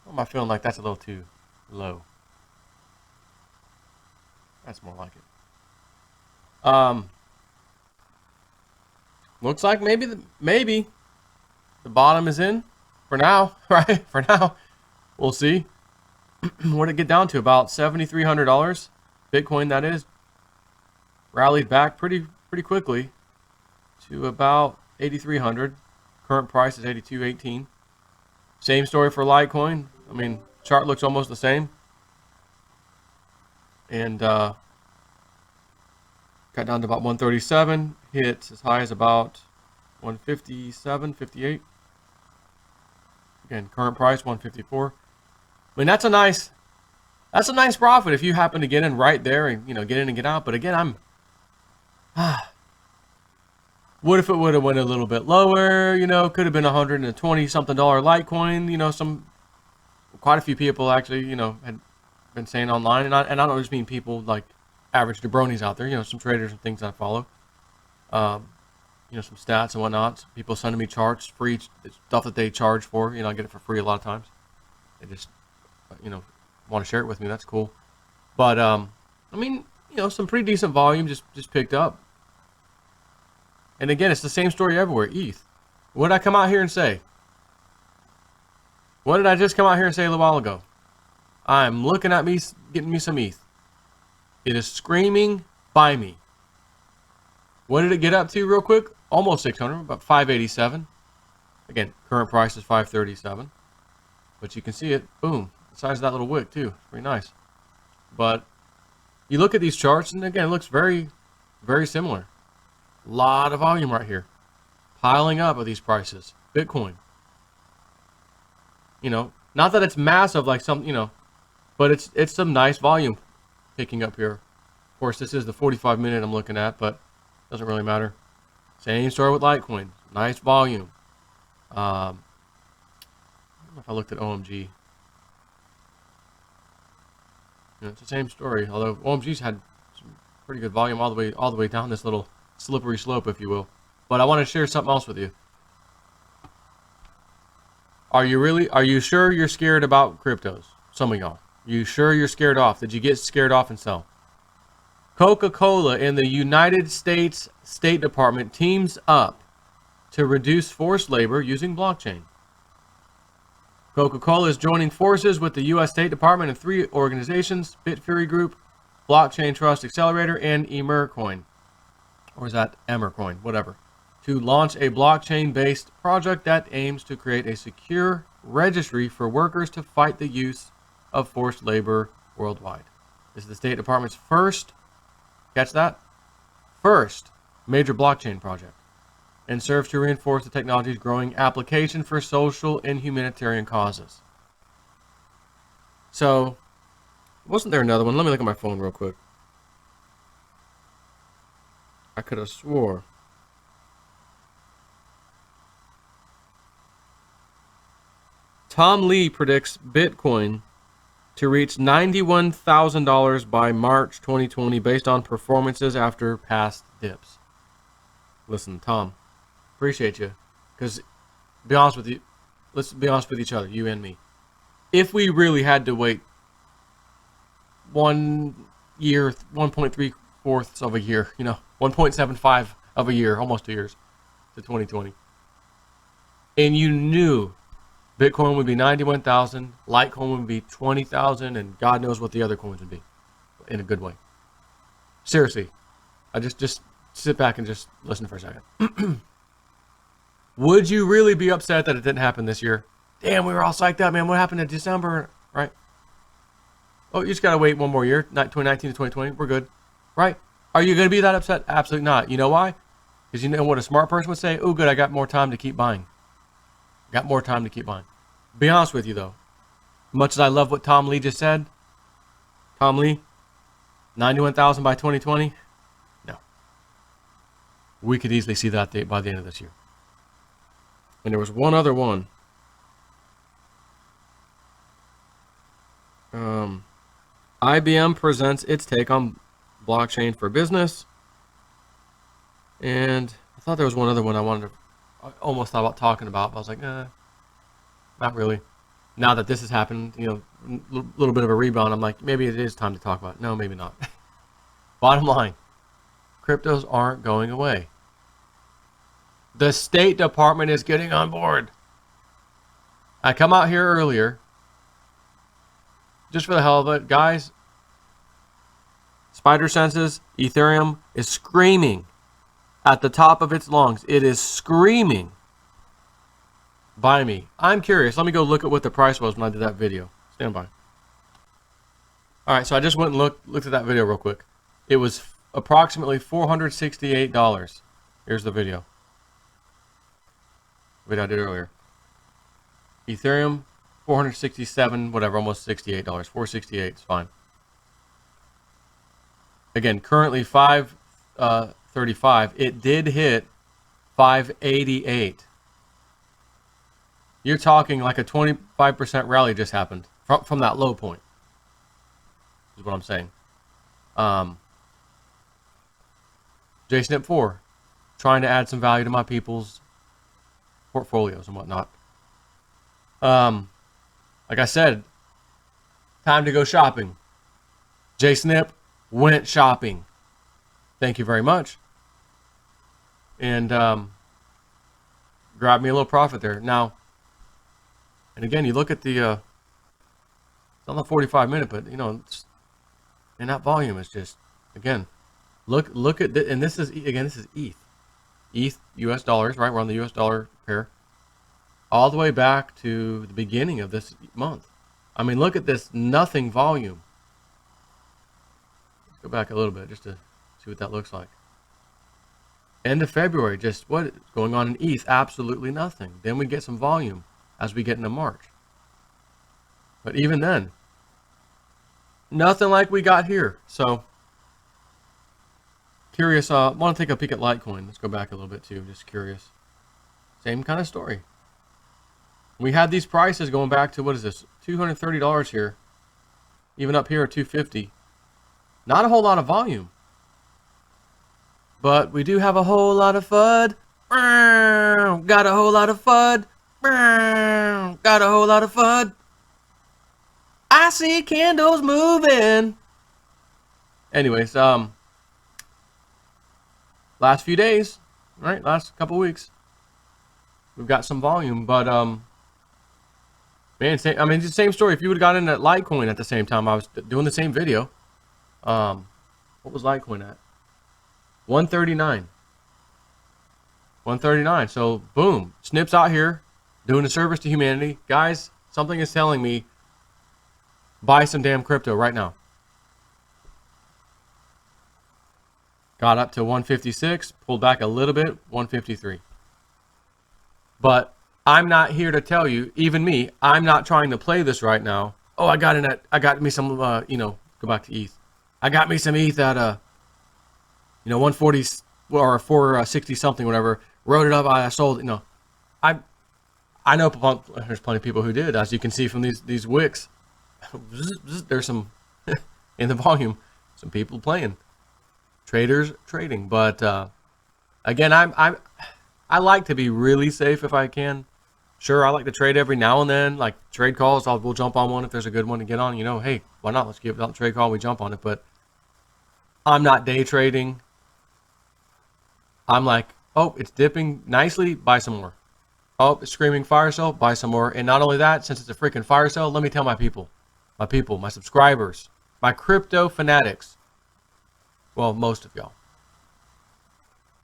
am I feeling like that's a little too low? That's more like it. Looks like maybe the bottom is in for now, right? For now, we'll see. What did it get down to? About $7,300. Bitcoin, that is, rallied back pretty quickly to about 8,300. Current price is 82.18. Same story for Litecoin. I mean, chart looks almost the same, and got down to about 137. Hit as high as about 157, 58. Again, current price 154. I mean, that's a nice profit if you happen to get in right there and get in and get out. But again, what if it would have went a little bit lower? Could have been $120 something Litecoin. Quite a few people actually had been saying online, and I don't just mean people like average jabronis out there. Some traders and things I follow. Some stats and whatnot. People sending me charts, free stuff that they charge for. I get it for free a lot of times. They just want to share it with me. That's cool. But I mean, some pretty decent volume just picked up. And again, it's the same story everywhere. ETH. What did I come out here and say? What did I just come out here and say a little while ago? I'm looking at me getting me some ETH. It is screaming, buy me. What did it get up to real quick? Almost 600, about 587. Again, current price is 537. But you can see it, boom, the size of that little wick too. Pretty nice. But you look at these charts, and again, it looks very, very similar. A lot of volume right here. Piling up of these prices. Bitcoin. Not that it's massive like some, but it's some nice volume picking up here. Of course, this is the 45-minute I'm looking at, but doesn't really matter. Same story with Litecoin. Nice volume. I don't know if I looked at OMG. It's the same story, although OMG's had some pretty good volume all the way down this little slippery slope, if you will. But I want to share something else with you. Are you sure you're scared about cryptos? Some of y'all. You sure you're scared off? Did you get scared off and sell? Coca-Cola and the United States State Department teams up to reduce forced labor using blockchain. Coca-Cola is joining forces with the U.S. State Department and 3 organizations, Bitfury Group, Blockchain Trust Accelerator, and Emercoin. Or is that Emercoin? Whatever. To launch a blockchain-based project that aims to create a secure registry for workers to fight the use of forced labor worldwide. This is the State Department's first, catch that? First major blockchain project, and serves to reinforce the technology's growing application for social and humanitarian causes. So, wasn't there another one? Let me look at my phone real quick. I could have swore. Tom Lee predicts Bitcoin to reach $91,000 by March 2020 based on performances after past dips. Listen, Tom, appreciate you. Because, be honest with you, let's be honest with each other, you and me. If we really had to wait 1 year, 1.3 of a year, 1.75 of a year, almost 2 years, to 2020, and you knew Bitcoin would be 91,000, Litecoin would be 20,000, and God knows what the other coins would be, in a good way. Seriously, I just sit back and just listen for a second. Would you really be upset that it didn't happen this year? Damn, we were all psyched up, man. What happened in December, right? Oh, you just gotta wait 1 more year, 2019 to 2020. We're good, right? Are you gonna be that upset? Absolutely not. You know why? Because you know what a smart person would say? Oh, good, I got more time to keep buying. Got more time to keep buying. Be honest with you, though. Much as I love what Tom Lee just said, Tom Lee, 91,000 by 2020? No. We could easily see that by the end of this year. And there was one other one. IBM presents its take on blockchain for business. And I thought there was one other one I almost thought about talking about, but I was like, not really. now that this has happened, little bit of a rebound, I'm like, maybe it is time to talk about it. No, maybe not. Bottom line, cryptos aren't going away. The State Department is getting on board. I come out here earlier, just for the hell of it, guys. Spider Senses, Ethereum is screaming at the top of its lungs. It is screaming, buy me. I'm curious. Let me go look at what the price was when I did that video. Stand by. All right, so I just went and looked at that video real quick. It was approximately $468. Here's the video. Video I did earlier. Ethereum, 467, whatever, almost $68. 468 is fine. Again, currently 535. It did hit 588. You're talking like a 25% rally just happened from that low point. Is what I'm saying. JSNIP 4, trying to add some value to my people's portfolios and whatnot. Like I said, time to go shopping. JSNIP went shopping. Thank you very much. And grab me a little profit there. Now, and again, you look at the, it's on the 45-minute, but and that volume is just, again, look at and this is ETH. ETH, US dollars, right? We're on the US dollar pair. All the way back to the beginning of this month. I mean, look at this nothing volume. Let's go back a little bit just to see what that looks like. End of February, just what is going on in ETH? Absolutely nothing. Then we get some volume as we get into March. But even then, nothing like we got here. So, curious, I want to take a peek at Litecoin. Let's go back a little bit too, just curious. Same kind of story. We had these prices going back to, what is this, $230 here. Even up here at $250. Not a whole lot of volume. But we do have a whole lot of FUD. Got a whole lot of FUD. Got a whole lot of FUD. I see candles moving. Anyways, last few days, right? Last couple weeks, we've got some volume, but man, it's the same story. If you would have gotten at Litecoin at the same time, I was doing the same video. What was Litecoin at? 139. 139. So boom, Snip's out here doing a service to humanity, guys. Something is telling me buy some damn crypto right now. Got up to 156, pulled back a little bit, 153. But I'm not here to tell you, even me, I'm not trying to play this right now. Oh, I got me some, go back to ETH. I got me some ETH at 140 or 460 something, whatever. Wrote it up, I sold it. I know there's plenty of people who did, as you can see from these wicks. There's some in the volume, some people playing, traders trading. But again, I like to be really safe if I can. Sure, I like to trade every now and then, like trade calls. We'll jump on one if there's a good one to get on. Hey, why not? Let's give it out the trade call. We jump on it. But I'm not day trading. I'm like, oh, it's dipping nicely. Buy some more. Oh, it's screaming fire sale. Buy some more. And not only that, since it's a freaking fire sale, let me tell my people, my subscribers, my crypto fanatics. Well, most of y'all.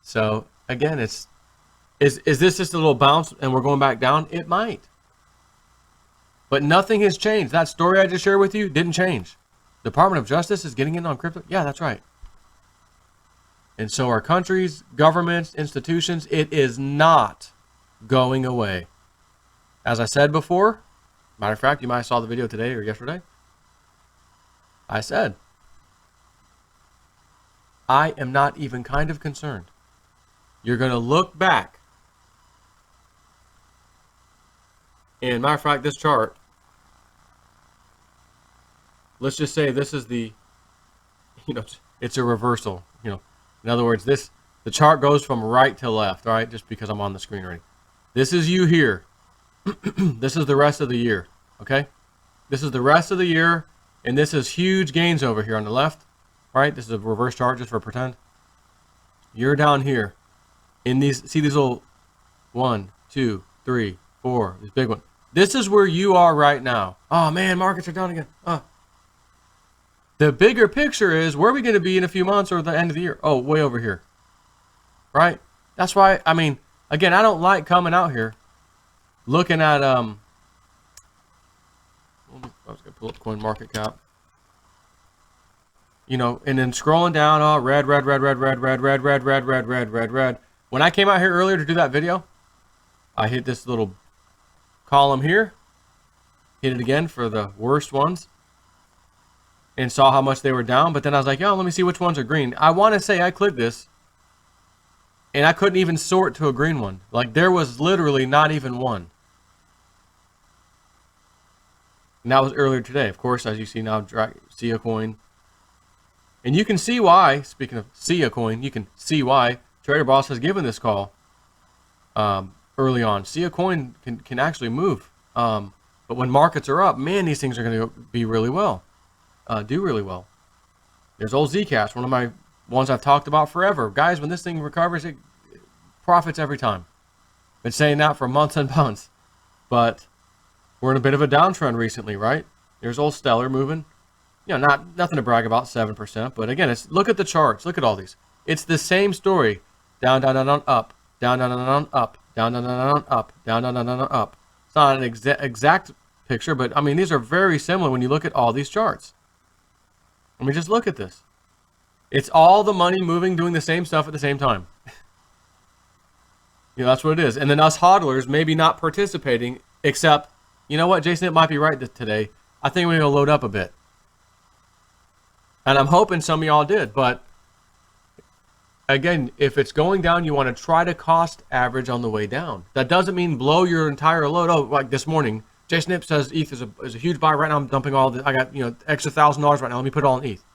So again, Is this just a little bounce and we're going back down? It might. But nothing has changed. That story I just shared with you didn't change. Department of Justice is getting in on crypto? Yeah, that's right. And so are countries, governments, institutions. It is not going away. As I said before, matter of fact, you might have saw the video today or yesterday. I said, I am not even kind of concerned. You're going to look back. And matter of fact, this chart, let's just say this is the, it's a reversal. In other words, the chart goes from right to left, all right? Just because I'm on the screen already. This is you here. This is the rest of the year. Okay, this is the rest of the year, and this is huge gains over here on the left. Right, this is a reverse chart just for pretend. You're down here in these. See these little 1, 2, 3, 4. This big one. This is where you are right now. Oh man, markets are down again. The bigger picture is where are we going to be in a few months or the end of the year? Oh, way over here. Right? That's why, I mean, again, I don't like coming out here looking at, I was going to pull up coin market cap. You know, and then scrolling down, oh, red. When I came out here earlier to do that video, I hit this little column here, hit it again for the worst ones, and saw how much they were down. But then I was like, yo, let me see which ones are green. I want to say I clicked this, and I couldn't even sort to a green one. Like, there was literally not even one. And that was earlier today. Of course, as you see now, see a coin. And you can see why, speaking of see a coin, you can see why Trader Boss has given this call early on. See a coin can actually move. But when markets are up, man, these things are going to be really well. Do really well. There's old Zcash, one of my ones I've talked about forever. Guys, when this thing recovers, it profits every time. Been saying that for months and months. But we're in a bit of a downtrend recently, right? There's old Stellar moving. You know, nothing to brag about, 7%. But again, look at the charts. Look at all these. It's the same story. Down, down, down, down, up. Down, down, down, down, up. Down, down, down, down, up. Down, down, down, down, up. It's not an exact picture, but I mean, these are very similar when you look at all these charts. I mean, just look at this. It's all the money moving, doing the same stuff at the same time. You know, that's what it is. And then us hodlers maybe not participating, except, you know what, Jason, it might be right today. I think we're going to load up a bit. And I'm hoping some of y'all did. But, again, if it's going down, you want to try to cost average on the way down. That doesn't mean blow your entire load. Oh, like this morning, Jason Nip says ETH is a huge buy. Right now I'm dumping all the, I got, you know, extra $1,000 right now. Let me put it all in ETH.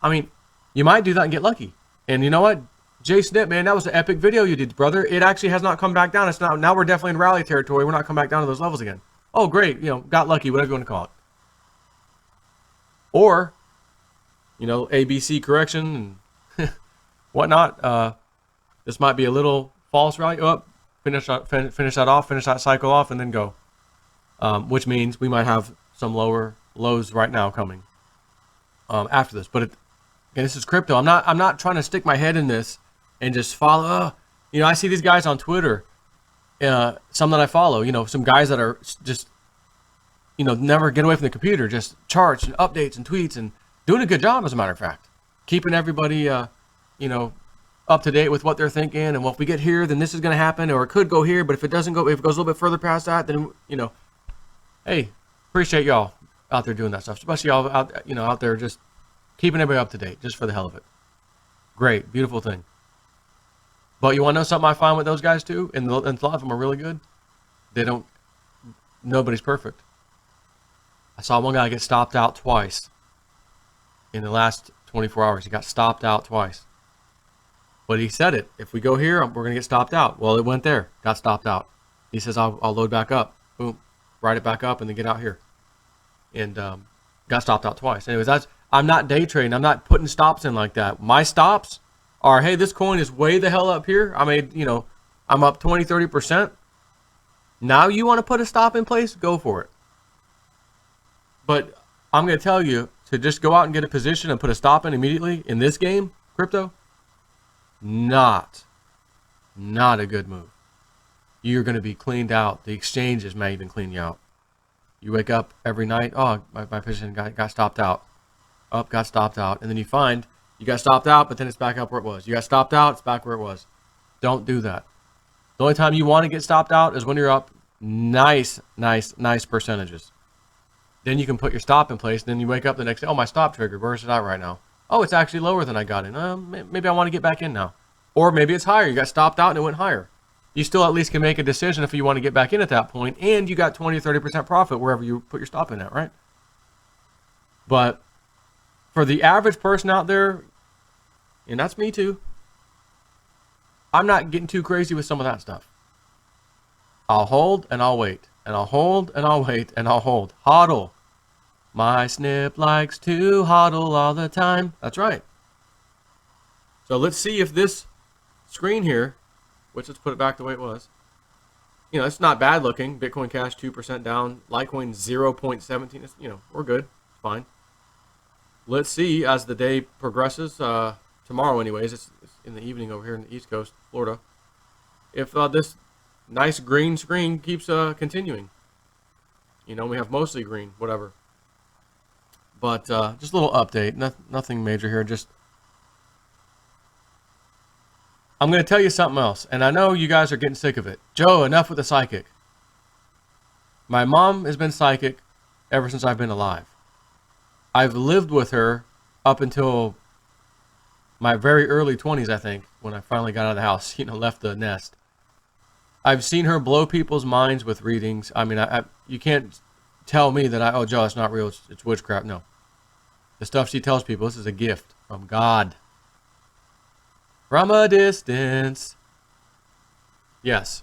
I mean, you might do that and get lucky. And you know what? Jason Nip, man, that was an epic video you did, brother. It actually has not come back down. It's not, now we're definitely in rally territory. We're not coming back down to those levels again. Oh, great. You know, got lucky, whatever you want to call it. Or, you know, ABC correction and whatnot. This might be a little false rally. Oh, finish that off, finish that cycle off, and then go. Which means we might have some lower lows right now coming after this. But again, this is crypto. I'm not trying to stick my head in this and just follow. You know, I see these guys on Twitter. Some that I follow. You know, some guys that are just, you know, never get away from the computer. Just charts and updates and tweets and doing a good job, as a matter of fact, keeping everybody, you know, up to date with what they're thinking. And well, if we get here, then this is going to happen, or it could go here. But if it doesn't go, if it goes a little bit further past that, then, you know, hey, appreciate y'all out there doing that stuff, especially y'all out, you know, out there just keeping everybody up to date, just for the hell of it. Great, beautiful thing. But you want to know something I find with those guys too, and a lot of them are really good. Nobody's perfect. I saw one guy get stopped out twice in the last 24 hours. He got stopped out twice. But he said it. If we go here, we're going to get stopped out. Well, it went there. Got stopped out. He says, I'll load back up. Boom. Write it back up and then get out here. And got stopped out twice. Anyways, I'm not day trading. I'm not putting stops in like that. My stops are, hey, this coin is way the hell up here. I made, you know, I'm up 20, 30%. Now you want to put a stop in place? Go for it. But I'm going to tell you to just go out and get a position and put a stop in immediately in this game, crypto, not a good move. You're going to be cleaned out. The exchanges may even clean you out. You wake up every night, oh, my position got stopped out. Up, got stopped out. And then you find you got stopped out, but then it's back up where it was. You got stopped out, it's back where it was. Don't do that. The only time you want to get stopped out is when you're up nice percentages. Then you can put your stop in place, and then you wake up the next day, oh, my stop triggered. Where's it at right now? Oh, it's actually lower than I got in. Maybe I want to get back in now. Or maybe it's higher. You got stopped out and it went higher. You still at least can make a decision if you want to get back in at that point, and you got 20 or 30% profit wherever you put your stop in at, right? But for the average person out there, and that's me too, I'm not getting too crazy with some of that stuff. I'll hold and I'll wait. and I'll hold, and I'll wait, and I'll hold. Hodl. My snip likes to hodl all the time. That's right. So let's see if this screen here, which let's put it back the way it was. You know, it's not bad looking. Bitcoin Cash 2% down. Litecoin 0.17. It's, you know, we're good. It's fine. Let's see as the day progresses. Tomorrow, anyways, it's in the evening over here in the East Coast, Florida. If this nice green screen keeps continuing. You know, we have mostly green, whatever. But just a little update. Nothing major here. Just I'm going to tell you something else. And I know you guys are getting sick of it. Joe, enough with the psychic. My mom has been psychic ever since I've been alive. I've lived with her up until my very early 20s, I think, when I finally got out of the house, you know, left the nest. I've seen her blow people's minds with readings. I mean, you can't tell me that oh, Joe, it's not real. It's witchcraft. No. The stuff she tells people, this is a gift from God. From a distance. Yes.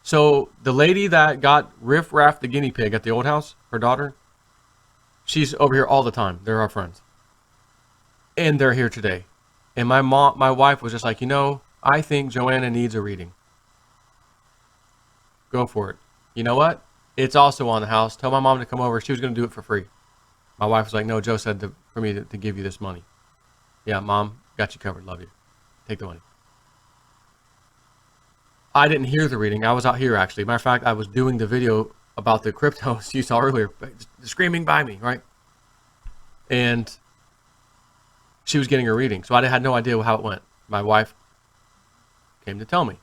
So the lady that got Riff Raff the guinea pig at the old house, her daughter, she's over here all the time. They're our friends. And they're here today. And my wife was just like, you know, I think Joanna needs a reading. Go for it. You know what? It's also on the house. Tell my mom to come over. She was going to do it for free. My wife was like, no, Joe said for me to give you this money. Yeah, Mom, got you covered. Love you. Take the money. I didn't hear the reading. I was out here, actually. Matter of fact, I was doing the video about the cryptos you saw earlier. Screaming by me, right? And she was getting a reading. So I had no idea how it went. My wife came to tell me.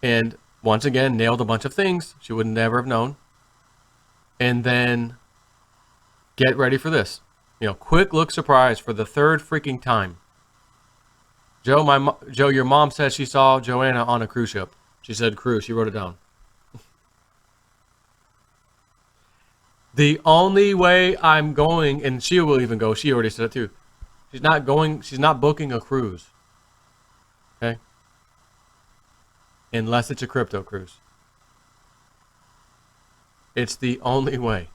And once again, nailed a bunch of things she would never have known. And then, get ready for this. You know, quick look surprise for the third freaking time. Joe, Joe, your mom said she saw Joanna on a cruise ship. She said cruise. She wrote it down. The only way I'm going, and she will even go, she already said it too. She's not going, she's not booking a cruise. Okay? Unless it's a crypto cruise. It's the only way.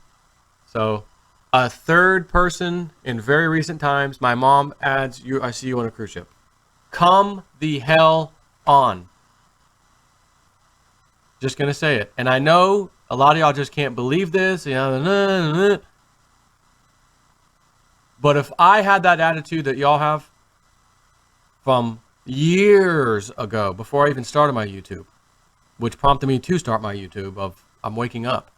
So, a third person in very recent times, my mom adds, I see you on a cruise ship. Come the hell on. Just going to say it. And I know a lot of y'all just can't believe this. You know, but if I had that attitude that y'all have from years ago, before I even started my YouTube, which prompted me to start my YouTube of I'm waking up.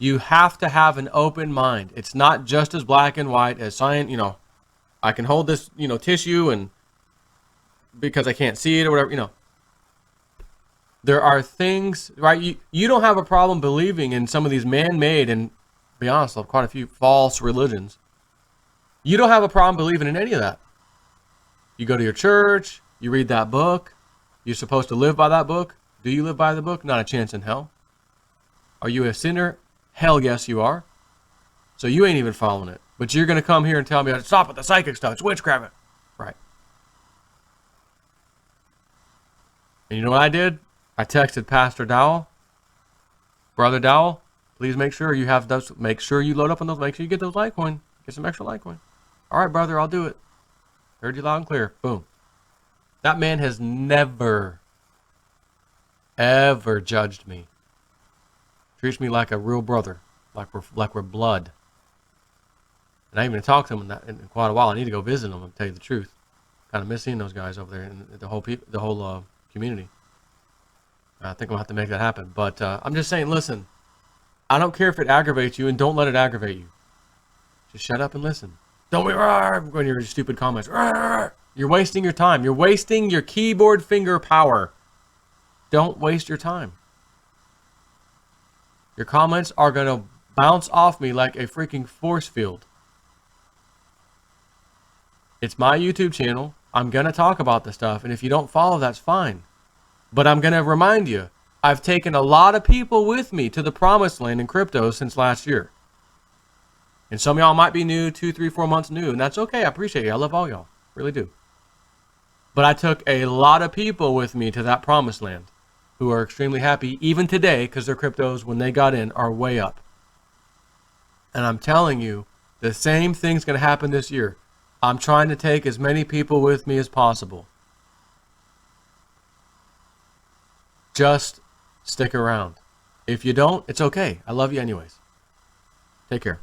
You have to have an open mind. It's not just as black and white as science. You know, I can hold this, you know, tissue and because I can't see it or whatever, you know. There are things, right? You don't have a problem believing in some of these man-made and, to be honest, quite a few false religions. You don't have a problem believing in any of that. You go to your church, you read that book, you're supposed to live by that book. Do you live by the book? Not a chance in hell. Are you a sinner? Hell yes, you are. So you ain't even following it. But you're going to come here and tell me, stop with the psychic stuff. It's witchcraft. Right. And you know what I did? I texted Pastor Dowell. Brother Dowell, please make sure you have those. Make sure you load up on those. Make sure you get those Litecoin. Get some extra Litecoin. All right, brother, I'll do it. Heard you loud and clear. Boom. That man has never, ever judged me. Treats me like a real brother, like we're blood. And I haven't even talked to him in quite a while. I need to go visit him and tell you the truth. Kind of miss seeing those guys over there and the whole community. I think I'm gonna have to make that happen. But I'm just saying, listen. I don't care if it aggravates you, and don't let it aggravate you. Just shut up and listen. Don't be going to your stupid comments. You're wasting your time. You're wasting your keyboard finger power. Don't waste your time. Your comments are going to bounce off me like a freaking force field. It's my YouTube channel. I'm going to talk about this stuff. And if you don't follow, that's fine. But I'm going to remind you, I've taken a lot of people with me to the promised land in crypto since last year. And some of y'all might be new, 2, 3, 4 months new. And that's okay. I appreciate you. I love all y'all. Really do. But I took a lot of people with me to that promised land. who are extremely happy even today because their cryptos, when they got in, are way up. And I'm telling you, the same thing's going to happen this year. I'm trying to take as many people with me as possible. Just stick around. If you don't, it's okay. I love you anyways. Take care.